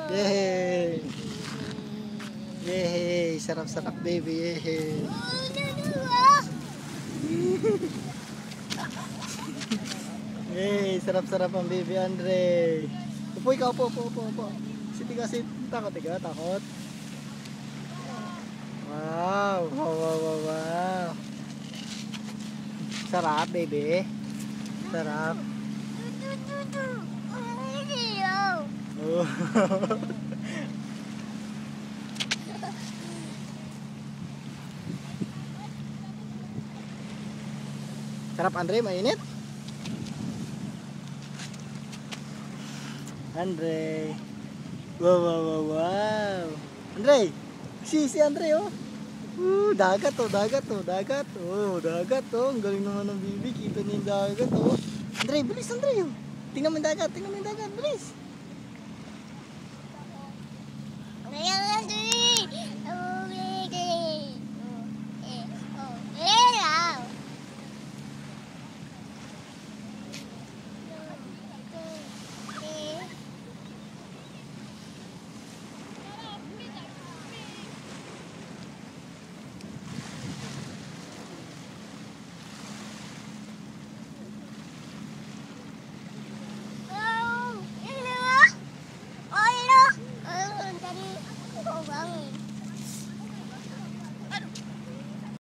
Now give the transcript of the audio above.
Yehey! Yehey! Sarap-sarap baby, yehey! Yehey! Sarap-sarap ang baby Andre! Upo ikaw, upo. Kasi takot, takot. Wow! Sarap baby! Sarap! Oh. Sarap Andre, mainit. Andre. Wow. Andre. Si Andre oh. Dagat oh. Dagat. Ang galing naman ng bibi. Kita niya yung dagat oh. Andre, bilis Andre oh. Tingnan mo yung dagat, bilis.